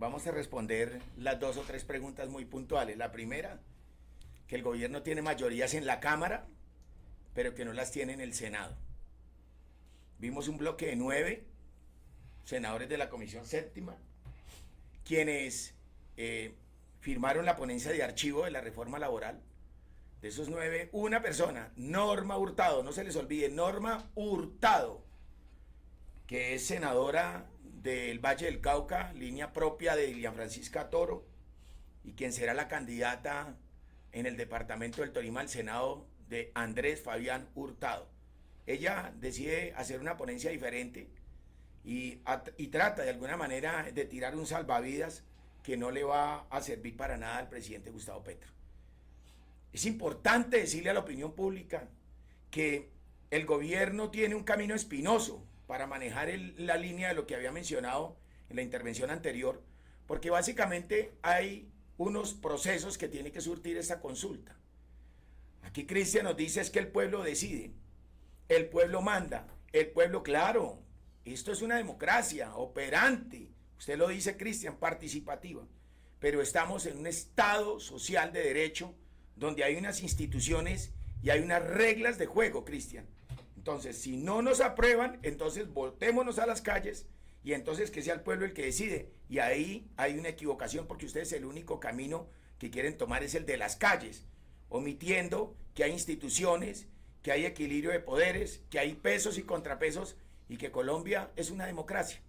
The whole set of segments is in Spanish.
Vamos a responder las dos o tres preguntas muy puntuales. La primera, que el gobierno tiene mayorías en la Cámara, pero que no las tiene en el Senado. Vimos un bloque de 9 senadores de la Comisión Séptima, quienes firmaron la ponencia de archivo de la reforma laboral. De esos 9, una persona, Norma Hurtado, no se les olvide, Norma Hurtado, que es senadora del Valle del Cauca, línea propia de Ilian Francisca Toro, y quien será la candidata en el departamento del Tolima al Senado de Andrés Fabián Hurtado. Ella decide hacer una ponencia diferente y trata de alguna manera de tirar un salvavidas que no le va a servir para nada al presidente Gustavo Petro. Es importante decirle a la opinión pública que el gobierno tiene un camino espinoso para manejar la línea de lo que había mencionado en la intervención anterior, porque básicamente hay unos procesos que tiene que surtir esta consulta. Aquí Cristian nos dice es que el pueblo decide, el pueblo manda, el pueblo, claro, esto es una democracia operante, usted lo dice Cristian, participativa, pero estamos en un estado social de derecho donde hay unas instituciones y hay unas reglas de juego, Cristian. Entonces, si no nos aprueban, entonces voltémonos a las calles y entonces que sea el pueblo el que decide. Y ahí hay una equivocación porque ustedes el único camino que quieren tomar es el de las calles, omitiendo que hay instituciones, que hay equilibrio de poderes, que hay pesos y contrapesos y que Colombia es una democracia.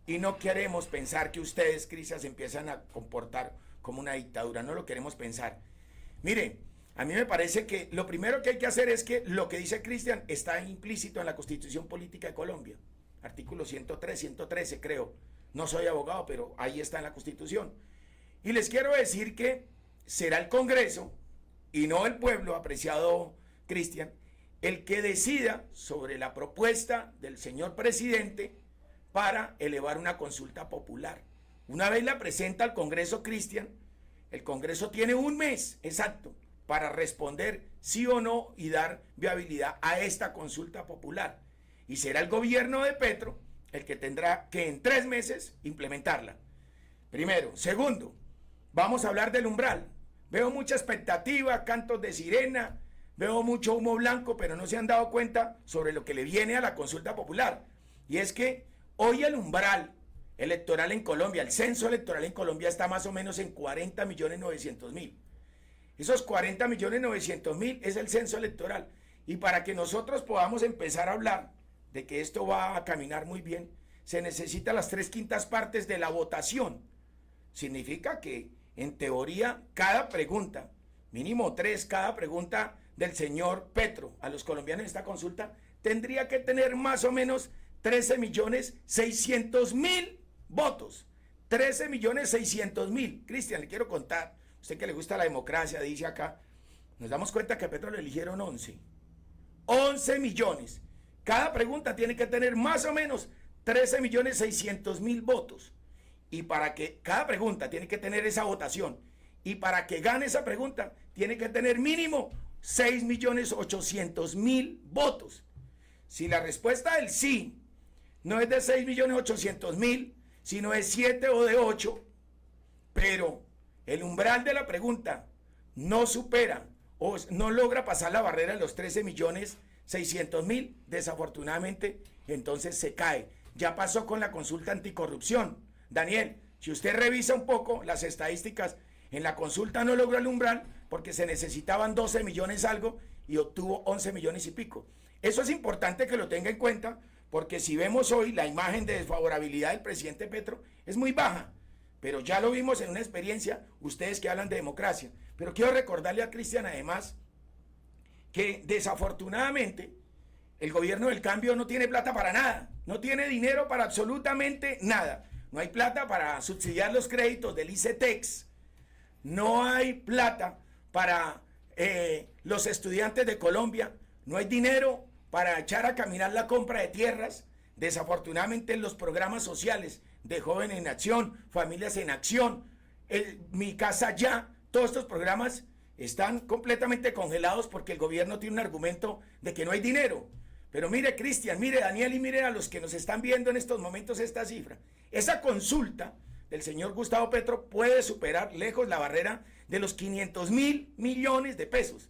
Y no queremos pensar que ustedes, Cristian, se empiezan a comportar como una dictadura, no lo queremos pensar. Mire, a mí me parece que lo primero que hay que hacer es que lo que dice Cristian está implícito en la Constitución Política de Colombia. Artículo 103, 113 creo. No soy abogado, pero ahí está en la Constitución. Y les quiero decir que será el Congreso y no el pueblo, apreciado Cristian, el que decida sobre la propuesta del señor presidente para elevar una consulta popular. Una vez la presenta al Congreso, Cristian, el Congreso tiene un mes exacto para responder sí o no y dar viabilidad a esta consulta popular. Y será el gobierno de Petro el que tendrá que en 3 meses implementarla. Primero. Segundo, vamos a hablar del umbral. Veo mucha expectativa, cantos de sirena, veo mucho humo blanco, pero no se han dado cuenta sobre lo que le viene a la consulta popular. Y es que hoy el umbral electoral en Colombia, el censo electoral en Colombia está más o menos en 40.900.000. Esos 40.900.000 es el censo electoral. Y para que nosotros podamos empezar a hablar de que esto va a caminar muy bien, se necesitan las 3/5 partes de la votación. Significa que, en teoría, cada pregunta, mínimo 3, cada pregunta del señor Petro a los colombianos en esta consulta, tendría que tener más o menos 13.600.000 votos. 13.600.000. Cristian, le quiero contar. Usted que le gusta la democracia, dice acá, nos damos cuenta que a Petro le eligieron 11 millones. Cada pregunta tiene que tener más o menos 13.600.000 votos. Y para que cada pregunta tiene que tener esa votación. Y para que gane esa pregunta, tiene que tener mínimo 6.800.000 votos. Si la respuesta del sí no es de 6.800.000, sino de 7 o de 8, pero el umbral de la pregunta no supera o no logra pasar la barrera de los 13.600.000, desafortunadamente, entonces se cae. Ya pasó con la consulta anticorrupción. Daniel, si usted revisa un poco las estadísticas, en la consulta no logró el umbral porque se necesitaban 12 millones algo y obtuvo 11 millones y pico. Eso es importante que lo tenga en cuenta porque si vemos hoy la imagen de desfavorabilidad del presidente Petro es muy baja. Pero ya lo vimos en una experiencia, ustedes que hablan de democracia. Pero quiero recordarle a Cristian además que desafortunadamente el gobierno del cambio no tiene plata para nada, no tiene dinero para absolutamente nada. No hay plata para subsidiar los créditos del ICETEX, no hay plata para los estudiantes de Colombia, no hay dinero para echar a caminar la compra de tierras. Desafortunadamente en los programas sociales de Jóvenes en Acción, Familias en Acción, Mi Casa Ya, todos estos programas están completamente congelados porque el gobierno tiene un argumento de que no hay dinero. Pero mire Cristian, mire Daniel y mire a los que nos están viendo en estos momentos esta cifra. Esa consulta del señor Gustavo Petro puede superar lejos la barrera de los 500.000 millones de pesos.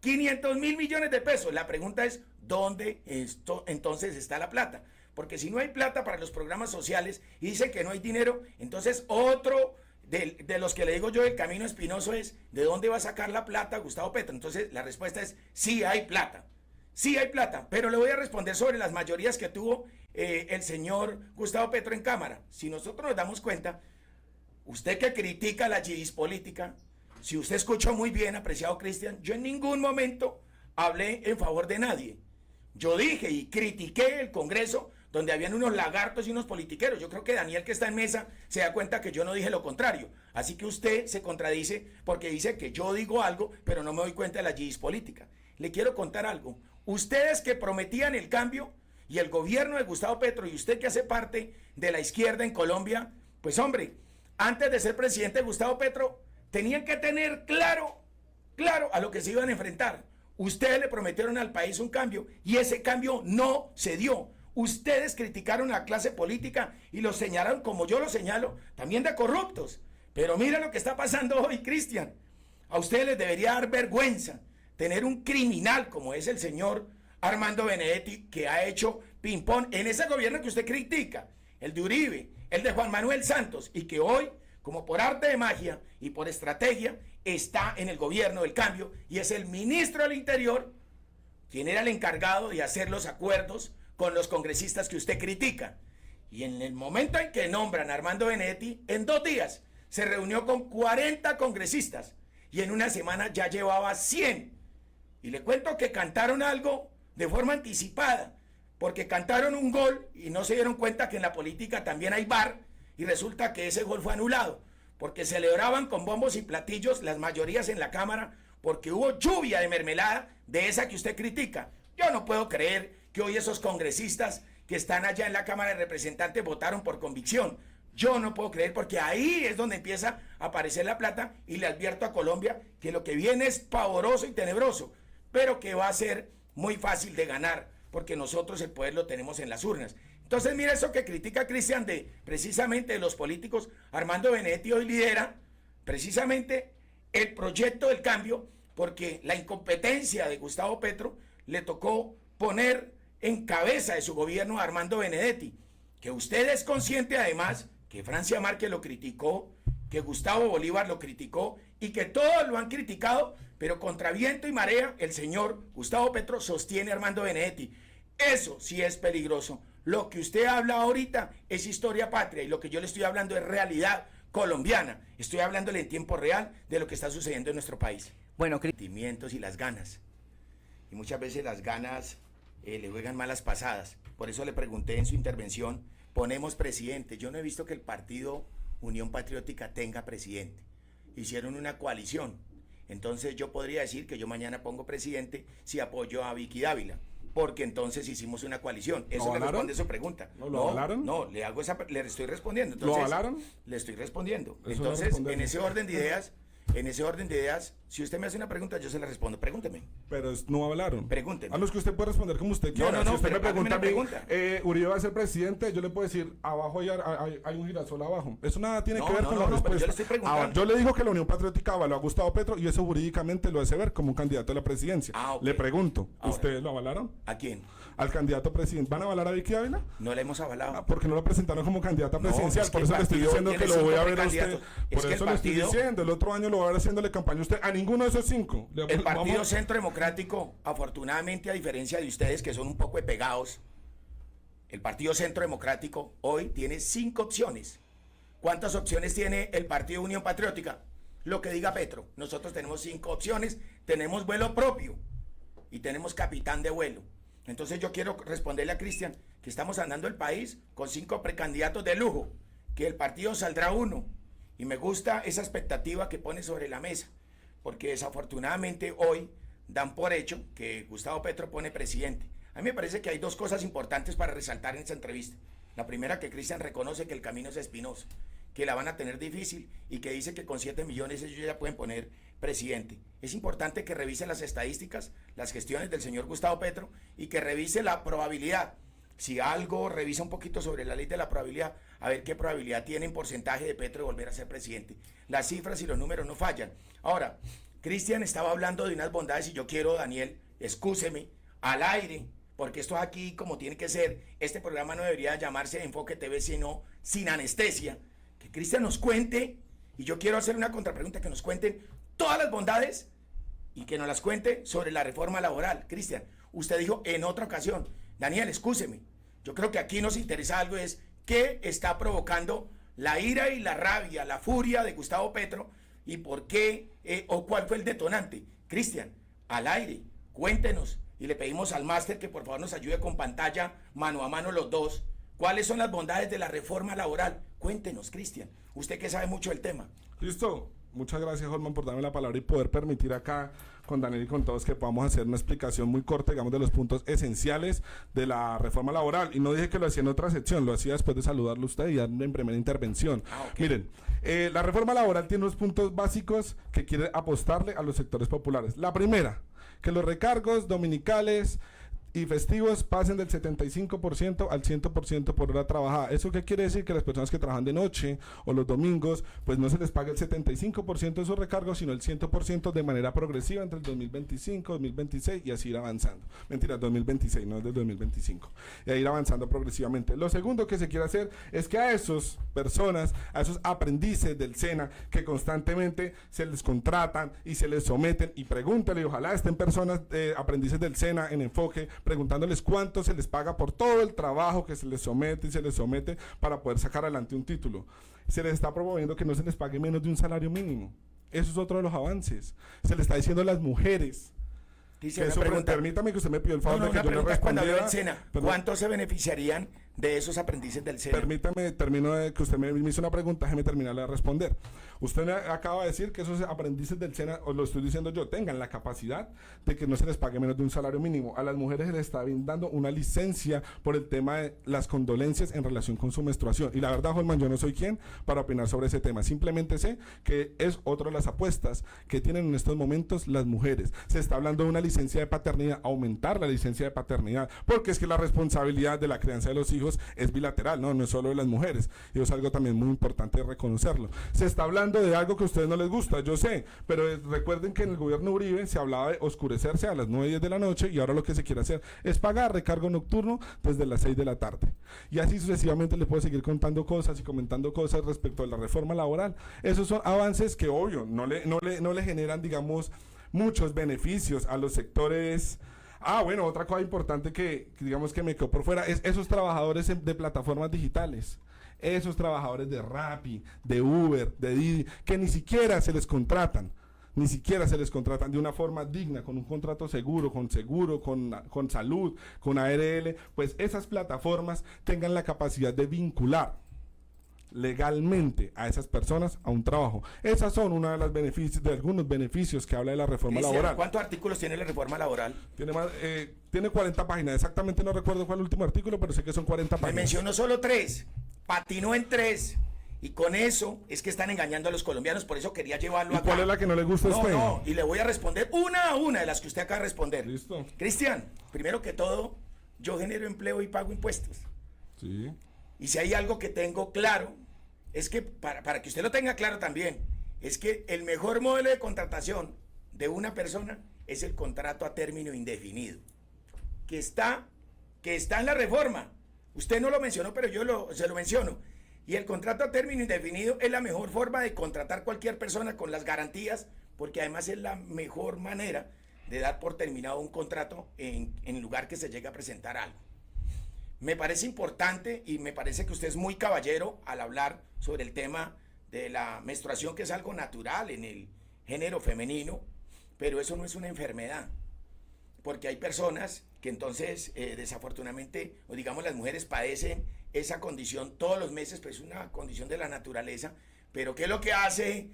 500.000 millones de pesos. La pregunta es, ¿dónde entonces está la plata? Porque si no hay plata para los programas sociales y dice que no hay dinero, entonces otro de los que le digo yo el camino espinoso es, ¿de dónde va a sacar la plata Gustavo Petro? Entonces la respuesta es, sí hay plata. Sí hay plata, pero le voy a responder sobre las mayorías que tuvo el señor Gustavo Petro en Cámara. Si nosotros nos damos cuenta, usted que critica la política, si usted escuchó muy bien, apreciado Cristian, yo en ningún momento hablé en favor de nadie. Yo dije y critiqué el Congreso donde habían unos lagartos y unos politiqueros. Yo creo que Daniel, que está en mesa, se da cuenta que yo no dije lo contrario. Así que usted se contradice porque dice que yo digo algo, pero no me doy cuenta de la política. Le quiero contar algo. Ustedes que prometían el cambio y el gobierno de Gustavo Petro y usted que hace parte de la izquierda en Colombia, pues hombre, antes de ser presidente Gustavo Petro, tenían que tener claro a lo que se iban a enfrentar. Ustedes le prometieron al país un cambio y ese cambio no se dio. Ustedes criticaron a la clase política y los señalaron, como yo lo señalo, también de corruptos. Pero mira lo que está pasando hoy, Cristian. A ustedes les debería dar vergüenza tener un criminal como es el señor Armando Benedetti, que ha hecho ping-pong en ese gobierno que usted critica, el de Uribe, el de Juan Manuel Santos, y que hoy, como por arte de magia y por estrategia, está en el gobierno del cambio y es el ministro del Interior quien era el encargado de hacer los acuerdos con los congresistas que usted critica. Y en el momento en que nombran a Armando Benedetti, en 2 días se reunió con 40 congresistas y en una semana ya llevaba 100. Y le cuento que cantaron algo de forma anticipada, porque cantaron un gol y no se dieron cuenta que en la política también hay VAR y resulta que ese gol fue anulado, porque celebraban con bombos y platillos las mayorías en la Cámara, porque hubo lluvia de mermelada de esa que usted critica. Yo no puedo creer que hoy esos congresistas que están allá en la Cámara de Representantes votaron por convicción. Yo no puedo creer, porque ahí es donde empieza a aparecer la plata, y le advierto a Colombia que lo que viene es pavoroso y tenebroso, pero que va a ser muy fácil de ganar, porque nosotros el poder lo tenemos en las urnas. Entonces mira eso que critica Cristian de precisamente de los políticos. Armando Benedetti hoy lidera precisamente el proyecto del cambio, porque la incompetencia de Gustavo Petro le tocó poner en cabeza de su gobierno a Armando Benedetti, que usted es consciente además que Francia Márquez lo criticó, que Gustavo Bolívar lo criticó y que todos lo han criticado, pero contra viento y marea el señor Gustavo Petro sostiene a Armando Benedetti. Eso sí es peligroso. Lo que usted habla ahorita es historia patria y lo que yo le estoy hablando es realidad colombiana. Estoy hablándole en tiempo real de lo que está sucediendo en nuestro país. Bueno, sentimientos y las ganas. Y muchas veces las ganas le juegan malas pasadas. Por eso le pregunté en su intervención, ponemos presidente. Yo no he visto que el partido Unión Patriótica tenga presidente. Hicieron una coalición. Entonces yo podría decir que yo mañana pongo presidente si apoyo a Vicky Dávila, porque entonces hicimos una coalición. Eso le responde su pregunta. ¿Lo avalaron? No, le estoy respondiendo. Entonces, ¿lo avalaron? Le estoy respondiendo. Eso Entonces, en ese orden de ideas, si usted me hace una pregunta, yo se la respondo. Pregúnteme. Pero no hablaron. Pregúnteme. A los que usted puede responder como usted quiera. No, si usted me pero pregunta a mí, pregunta. Uribe va a ser presidente, yo le puedo decir, abajo hay un girasol abajo. Eso nada tiene que ver con la pero respuesta. yo le estoy preguntando. Ahora, yo le digo que la Unión Patriótica avaló a Gustavo Petro y eso jurídicamente lo hace ver como un candidato a la presidencia. Ok. Le pregunto, Ahora, ¿ustedes lo avalaron? ¿A quién? Al candidato presidente. ¿Van a avalar a Vicky Dávila? No le hemos avalado. Porque no lo presentaron como candidata No, presidencial, es que por el eso le estoy partido diciendo que tiene lo voy a 5 ver a usted. precandidatos. Por Es que eso el le estoy partido- diciendo, el otro año lo va a ver haciéndole campaña a usted. A ninguno de esos 5. El Partido Centro Democrático, afortunadamente, a diferencia de ustedes que son un poco de pegados, el Partido Centro Democrático hoy tiene 5 opciones. ¿Cuántas opciones tiene el Partido Unión Patriótica? Lo que diga Petro. Nosotros tenemos 5 opciones, tenemos vuelo propio y tenemos capitán de vuelo. Entonces yo quiero responderle a Cristian que estamos andando el país con 5 precandidatos de lujo, que el partido saldrá uno. Y me gusta esa expectativa que pone sobre la mesa, porque desafortunadamente hoy dan por hecho que Gustavo Petro pone presidente. A mí me parece que hay 2 cosas importantes para resaltar en esta entrevista. La primera, que Cristian reconoce que el camino es espinoso, que la van a tener difícil y que dice que con 7 millones ellos ya pueden poner presidente. Es importante que revise las estadísticas, las gestiones del señor Gustavo Petro y que revise la probabilidad. Si algo revisa un poquito sobre la ley de la probabilidad, a ver qué probabilidad tiene en porcentaje de Petro de volver a ser presidente. Las cifras y los números no fallan. Ahora, Cristian estaba hablando de unas bondades y yo quiero, Daniel, excúseme, al aire, porque esto aquí como tiene que ser, este programa no debería llamarse Enfoque TV, sino Sin Anestesia, que Cristian nos cuente, y yo quiero hacer una contrapregunta, que nos cuenten todas las bondades y que nos las cuente sobre la reforma laboral. Cristian, usted dijo en otra ocasión, Daniel, excúseme, yo creo que aquí nos interesa algo, es qué está provocando la ira y la rabia, la furia de Gustavo Petro, y por qué, o cuál fue el detonante. Cristian, al aire, cuéntenos, y le pedimos al máster que por favor nos ayude con pantalla, mano a mano los dos, cuáles son las bondades de la reforma laboral. Cuéntenos, Cristian, usted que sabe mucho del tema. Listo. Muchas gracias, Holman, por darme la palabra y poder permitir acá con Daniel y con todos que podamos hacer una explicación muy corta, digamos, de los puntos esenciales de la reforma laboral. Y no dije que lo hacía en otra sección, lo hacía después de saludarlo a usted y darle en primera intervención. Okay. Miren, la reforma laboral tiene unos puntos básicos que quiere apostarle a los sectores populares. La primera, que los recargos dominicales y festivos pasen del 75% al 100% por hora trabajada. ¿Eso qué quiere decir? Que las personas que trabajan de noche o los domingos, pues no se les paga el 75% de sus recargos, sino el 100% de manera progresiva entre el 2025, 2026 y así ir avanzando. Mentira, 2026, no es del 2025. Y a ir avanzando progresivamente. Lo segundo que se quiere hacer es que a esas personas, a esos aprendices del SENA que constantemente se les contratan y se les someten, y pregúntale, ojalá estén personas, aprendices del SENA en enfoque, preguntándoles cuánto se les paga por todo el trabajo que se les somete y se les somete para poder sacar adelante un título. Se les está promoviendo que no se les pague menos de un salario mínimo. Eso es otro de los avances. Se le está diciendo a las mujeres. Dice eso, permítame que usted me pidió el favor de que yo le respondiera. ¿Cuántos se beneficiarían de esos aprendices del SENA? Permítame, termino de que usted me hizo una pregunta, déjeme terminarle de responder. Usted me acaba de decir que esos aprendices del SENA, os lo estoy diciendo yo, tengan la capacidad de que no se les pague menos de un salario mínimo. A las mujeres se les está dando una licencia por el tema de las condolencias en relación con su menstruación. Y la verdad, Holman, yo no soy quien para opinar sobre ese tema. Simplemente sé que es otra de las apuestas que tienen en estos momentos las mujeres. Se está hablando de una licencia de paternidad, aumentar la licencia de paternidad, porque es que la responsabilidad de la crianza de los hijos es bilateral, no es solo de las mujeres, y es algo también muy importante reconocerlo. Se está hablando de algo que a ustedes no les gusta, yo sé, pero recuerden que en el gobierno Uribe se hablaba de oscurecerse a las 9:10 de la noche, y ahora lo que se quiere hacer es pagar recargo nocturno desde las 6 de la tarde, y así sucesivamente les puedo seguir contando cosas y comentando cosas respecto a la reforma laboral. Esos son avances que obvio no le generan, digamos, muchos beneficios a los sectores. Bueno, otra cosa importante que digamos que me quedó por fuera es esos trabajadores de plataformas digitales, esos trabajadores de Rappi, de Uber, de Didi, que ni siquiera se les contratan de una forma digna, con un contrato seguro, con salud, con ARL, pues esas plataformas tengan la capacidad de vincular legalmente a esas personas a un trabajo. Esas son una de las beneficios, de algunos beneficios que habla de la reforma laboral. ¿Cuántos artículos tiene la reforma laboral? Tiene 40 páginas, exactamente no recuerdo cuál es el último artículo, pero sé que son 40 páginas. Me mencionó solo 3, patinó en 3, y con eso es que están engañando a los colombianos, por eso quería llevarlo acá. ¿Y cuál es la que no le gusta a usted? No, y le voy a responder una a una de las que usted acaba de responder. Listo. Cristian, primero que todo, yo genero empleo y pago impuestos. Sí. Y si hay algo que tengo claro, es que, para que usted lo tenga claro también, es que el mejor modelo de contratación de una persona es el contrato a término indefinido, que está en la reforma. Usted no lo mencionó, pero yo se lo menciono. Y el contrato a término indefinido es la mejor forma de contratar cualquier persona con las garantías, porque además es la mejor manera de dar por terminado un contrato en lugar que se llegue a presentar algo. Me parece importante y me parece que usted es muy caballero al hablar sobre el tema de la menstruación, que es algo natural en el género femenino, pero eso no es una enfermedad, porque hay personas que entonces desafortunadamente, o digamos las mujeres padecen esa condición todos los meses, pues es una condición de la naturaleza, pero ¿qué es lo que hace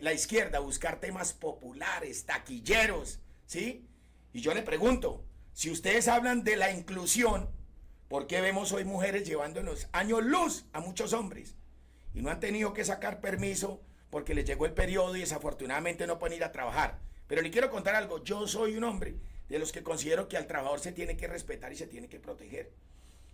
la izquierda? Buscar temas populares, taquilleros, ¿sí? Y yo le pregunto, si ustedes hablan de la inclusión, ¿por qué vemos hoy mujeres llevándonos años luz a muchos hombres? Y no han tenido que sacar permiso porque les llegó el periodo y desafortunadamente no pueden ir a trabajar. Pero le quiero contar algo, yo soy un hombre de los que considero que al trabajador se tiene que respetar y se tiene que proteger.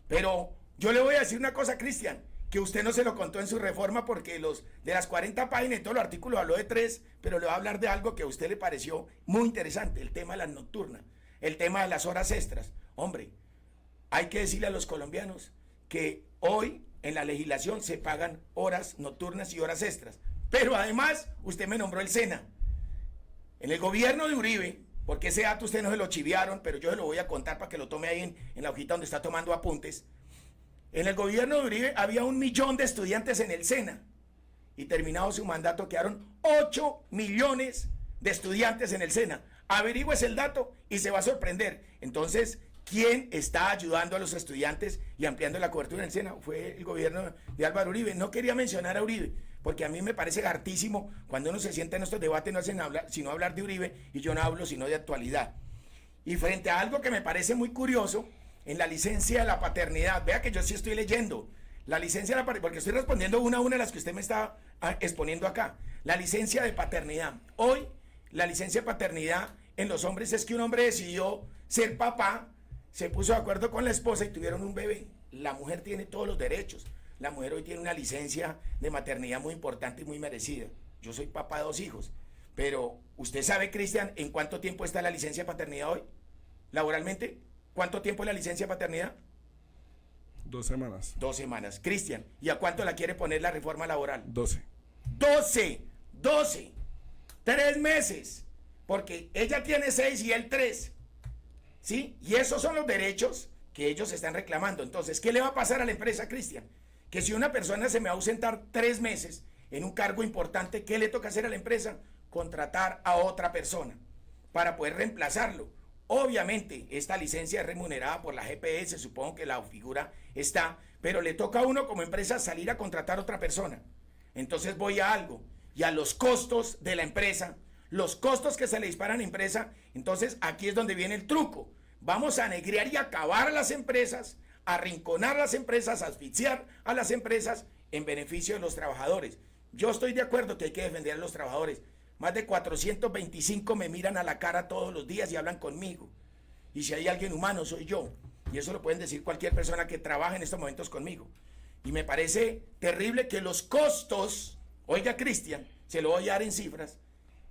Pero yo le voy a decir una cosa, Cristian, que usted no se lo contó en su reforma, porque de las 40 páginas y todos los artículos habló de 3, pero le voy a hablar de algo que a usted le pareció muy interesante, el tema de las nocturnas, el tema de las horas extras. Hombre, hay que decirle a los colombianos que hoy en la legislación se pagan horas nocturnas y horas extras, pero además usted me nombró el SENA. En el gobierno de Uribe, porque ese dato usted no se lo chiviaron, pero yo se lo voy a contar para que lo tome ahí en la hojita donde está tomando apuntes. En el gobierno de Uribe había 1 millón de estudiantes en el SENA y terminado su mandato quedaron 8 millones de estudiantes en el SENA. Averigües el dato y se va a sorprender. Entonces, ¿quién está ayudando a los estudiantes y ampliando la cobertura en el SENA? Fue el gobierno de Álvaro Uribe. No quería mencionar a Uribe, porque a mí me parece hartísimo cuando uno se sienta en estos debates, no hacen hablar, sino hablar de Uribe, y yo no hablo sino de actualidad. Y frente a algo que me parece muy curioso, en la licencia de la paternidad, vea que yo sí estoy leyendo, la licencia de la paternidad, porque estoy respondiendo una a una de las que usted me está exponiendo acá. La licencia de paternidad. Hoy, la licencia de paternidad en los hombres es que un hombre decidió ser papá, se puso de acuerdo con la esposa y tuvieron un bebé. La mujer tiene todos los derechos. La mujer hoy tiene una licencia de maternidad muy importante y muy merecida. Yo soy papá de 2 hijos, pero usted sabe, Cristian, ¿en cuánto tiempo está la licencia de paternidad hoy? Laboralmente, ¿cuánto tiempo es la licencia de paternidad? 2 semanas. 2 semanas. Cristian, ¿y a cuánto la quiere poner la reforma laboral? 12. 12. 3 meses. Porque ella tiene 6 y él 3. ¿Sí? Y esos son los derechos que ellos están reclamando. Entonces, ¿qué le va a pasar a la empresa, Cristian? Que si una persona se me va a ausentar 3 meses en un cargo importante, ¿qué le toca hacer a la empresa? Contratar a otra persona para poder reemplazarlo. Obviamente, esta licencia es remunerada por la GPS, supongo que la figura está, pero le toca a uno como empresa salir a contratar a otra persona. Entonces voy a algo, y a los costos de la empresa, los costos que se le disparan a la empresa. Entonces aquí es donde viene el truco. Vamos a negrear y acabar a las empresas, arrinconar las empresas, asfixiar a las empresas en beneficio de los trabajadores. Yo estoy de acuerdo que hay que defender a los trabajadores. Más de 425 me miran a la cara todos los días y hablan conmigo. Y si hay alguien humano, soy yo. Y eso lo pueden decir cualquier persona que trabaje en estos momentos conmigo. Y me parece terrible que los costos, oiga, Cristian, se lo voy a dar en cifras,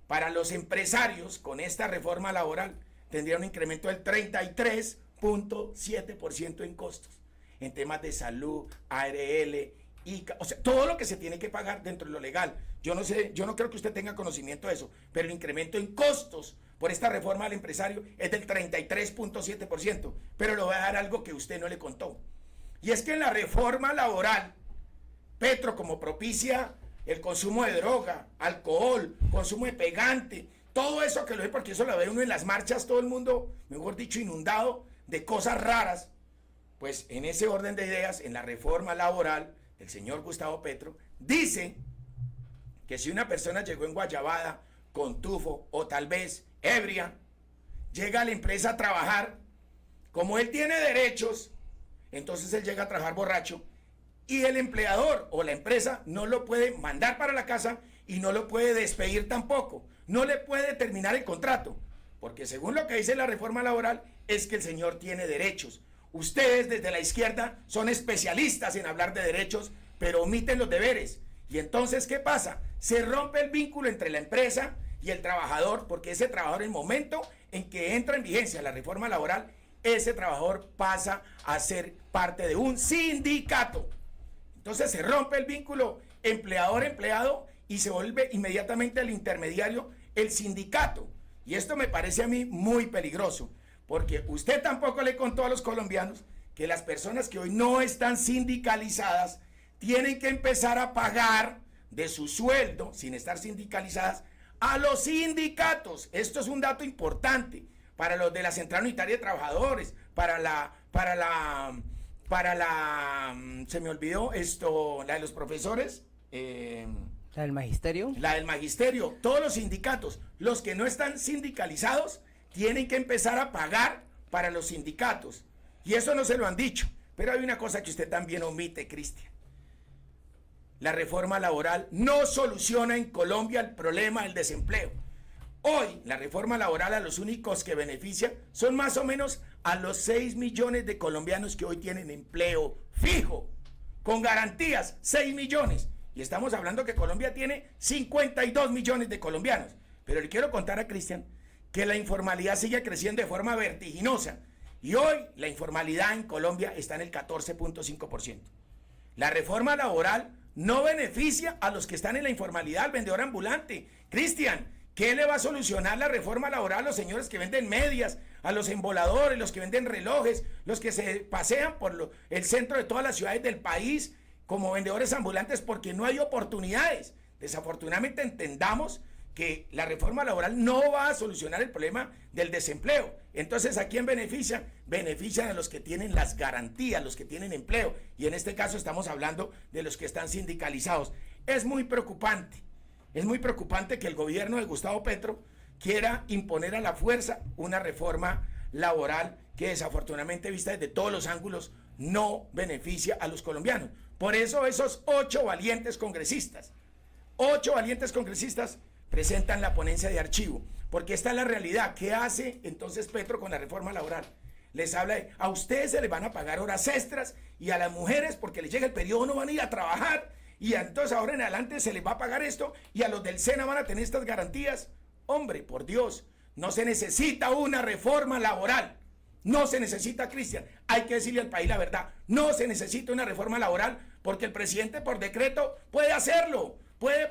para los empresarios con esta reforma laboral tendría un incremento del 33.7% en costos, en temas de salud, ARL, ICA, o sea, todo lo que se tiene que pagar dentro de lo legal. Yo no sé, yo no creo que usted tenga conocimiento de eso, pero el incremento en costos por esta reforma al empresario es del 33.7%. Pero le voy a dar algo que usted no le contó. Y es que en la reforma laboral, Petro, como propicia el consumo de droga, alcohol, consumo de pegante, todo eso que lo ve, porque eso lo ve uno en las marchas, todo el mundo, mejor dicho, inundado de cosas raras. Pues en ese orden de ideas, en la reforma laboral del señor Gustavo Petro, dice que si una persona llegó en guayabada, con tufo o tal vez ebria, llega a la empresa a trabajar, como él tiene derechos, entonces él llega a trabajar borracho y el empleador o la empresa no lo puede mandar para la casa y no lo puede despedir tampoco, no le puede terminar el contrato, porque según lo que dice la reforma laboral es que el señor tiene derechos. Ustedes desde la izquierda son especialistas en hablar de derechos, pero omiten los deberes. Y entonces, ¿qué pasa? Se rompe el vínculo entre la empresa y el trabajador, porque ese trabajador, en el momento en que entra en vigencia la reforma laboral, ese trabajador pasa a ser parte de un sindicato. Entonces se rompe el vínculo empleador-empleado y se vuelve inmediatamente el intermediario, el sindicato. Y esto me parece a mí muy peligroso, porque usted tampoco le contó a los colombianos que las personas que hoy no están sindicalizadas tienen que empezar a pagar de su sueldo, sin estar sindicalizadas, a los sindicatos. Esto es un dato importante para los de la Central Unitaria de Trabajadores, se me olvidó esto, la de los profesores. ¿La del magisterio? La del magisterio, todos los sindicatos, los que no están sindicalizados, tienen que empezar a pagar para los sindicatos. Y eso no se lo han dicho. Pero hay una cosa que usted también omite, Cristian. La reforma laboral no soluciona en Colombia el problema del desempleo. Hoy, la reforma laboral a los únicos que beneficia son más o menos a los 6 millones de colombianos que hoy tienen empleo fijo. con garantías 6 millones. Y estamos hablando que Colombia tiene 52 millones de colombianos. Pero le quiero contar a Cristian que la informalidad sigue creciendo de forma vertiginosa. Y hoy la informalidad en Colombia está en el 14.5%. La reforma laboral no beneficia a los que están en la informalidad, al vendedor ambulante. Cristian, ¿qué le va a solucionar la reforma laboral a los señores que venden medias, a los emboladores, los que venden relojes, los que se pasean por el centro de todas las ciudades del país como vendedores ambulantes porque no hay oportunidades? Desafortunadamente entendamos que la reforma laboral no va a solucionar el problema del desempleo. Entonces, ¿a quién beneficia? Benefician a los que tienen las garantías, los que tienen empleo. Y en este caso estamos hablando de los que están sindicalizados. Es muy preocupante que el gobierno de Gustavo Petro quiera imponer a la fuerza una reforma laboral que desafortunadamente, vista desde todos los ángulos, no beneficia a los colombianos. Por eso esos 8 valientes congresistas presentan la ponencia de archivo, porque esta es la realidad. ¿Qué hace entonces Petro con la reforma laboral? Les habla de, a ustedes se les van a pagar horas extras y a las mujeres porque les llega el periodo no van a ir a trabajar y entonces ahora en adelante se les va a pagar esto y a los del SENA van a tener estas garantías. Hombre, por Dios, no se necesita una reforma laboral. No se necesita, Cristian. Hay que decirle al país la verdad. No se necesita una reforma laboral porque el presidente por decreto puede hacerlo. Puede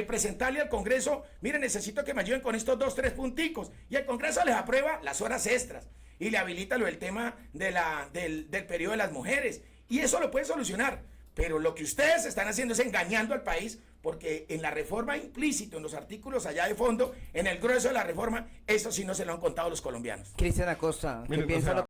presentarle al Congreso, mire, necesito que me ayuden con estos 2, 3 punticos. Y el Congreso les aprueba las horas extras y le habilita lo del tema del periodo de las mujeres. Y eso lo puede solucionar. Pero lo que ustedes están haciendo es engañando al país, porque en la reforma implícito, en los artículos allá de fondo, en el grueso de la reforma, eso sí no se lo han contado los colombianos. Cristian Acosta, ¿qué Miren, piensa?